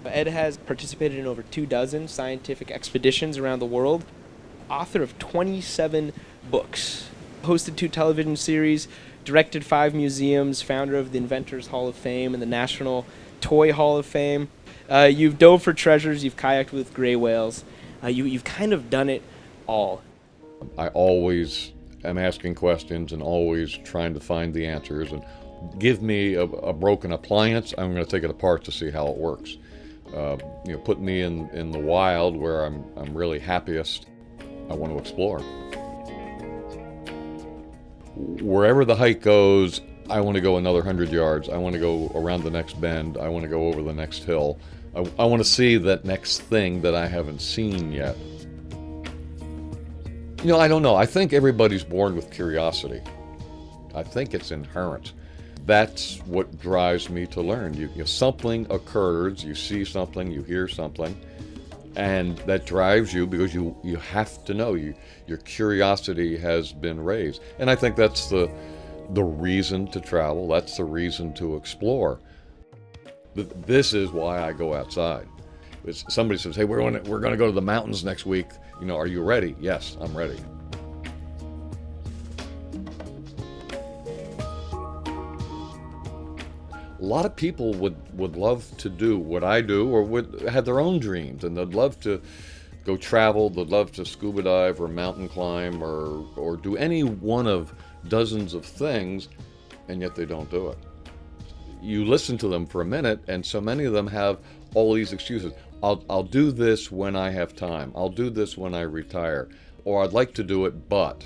Ed has participated in over 2 dozen scientific expeditions around the world, author of 27 books, hosted 2 television series, directed 5 museums, founder of the Inventors Hall of Fame and the National Toy Hall of Fame. You've dove for treasures, you've kayaked with gray whales. You've kind of done it all. I always am asking questions and always trying to find the answers. And give me a broken appliance, I'm going to take it apart to see how it works. Put me in the wild where I'm really happiest. I want to explore. Wherever the hike goes, I want to go another 100 yards. I want to go around the next bend. I want to go over the next hill. I want to see that next thing that I haven't seen yet. I don't know. I think everybody's born with curiosity. I think it's inherent. That's what drives me to learn. Something occurs, you see something, you hear something, and that drives you because you have to know. Your curiosity has been raised. And I think that's the reason to travel. That's the reason to explore. This is why I go outside. Somebody says, hey, we're going to go to the mountains next week. Are you ready? Yes, I'm ready. A lot of people would love to do what I do, or would have their own dreams, and they'd love to go travel, they'd love to scuba dive or mountain climb or do any one of dozens of things, and yet they don't do it. You listen to them for a minute, and so many of them have all these excuses. I'll do this when I have time. I'll do this when I retire. Or I'd like to do it, but.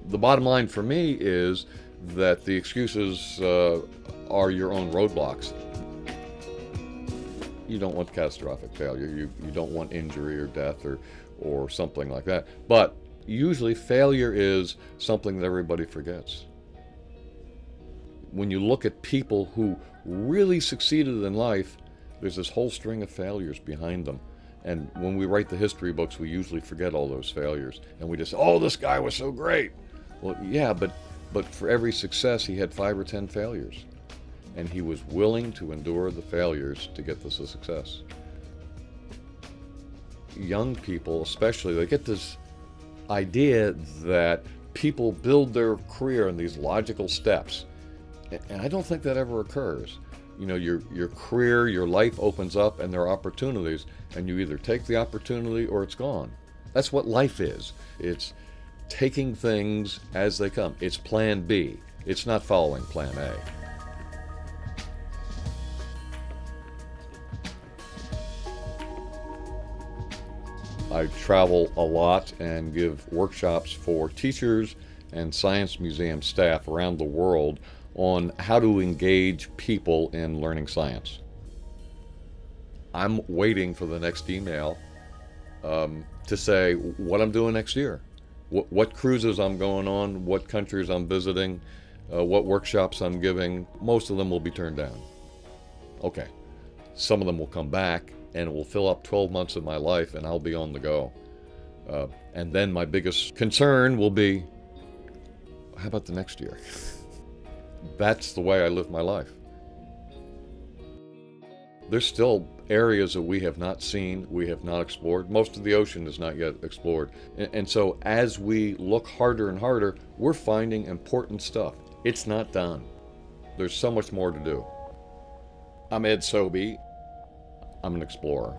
The bottom line for me is that the excuses are your own roadblocks. You don't want catastrophic failure. You don't want injury or death or something like that. But usually failure is something that everybody forgets. When you look at people who really succeeded in life, there's this whole string of failures behind them. And when we write the history books, we usually forget all those failures. And we just say, oh, this guy was so great. Well, yeah, but for every success, he had 5 or 10 failures. And he was willing to endure the failures to get this a success. Young people, especially, they get this idea that people build their career in these logical steps. And I don't think that ever occurs. Your career, your life opens up and there are opportunities, and you either take the opportunity or it's gone. That's what life is. It's taking things as they come. It's plan B. It's not following plan A. I travel a lot and give workshops for teachers and science museum staff around the world on how to engage people in learning science. I'm waiting for the next email to say what I'm doing next year, what cruises I'm going on, what countries I'm visiting, what workshops I'm giving. Most of them will be turned down. Okay, some of them will come back and it will fill up 12 months of my life and I'll be on the go. And then my biggest concern will be, how about the next year? That's the way I live my life. There's still areas that we have not seen, we have not explored. Most of the ocean is not yet explored. And so as we look harder and harder, we're finding important stuff. It's not done. There's so much more to do. I'm Ed Sobey. I'm an explorer.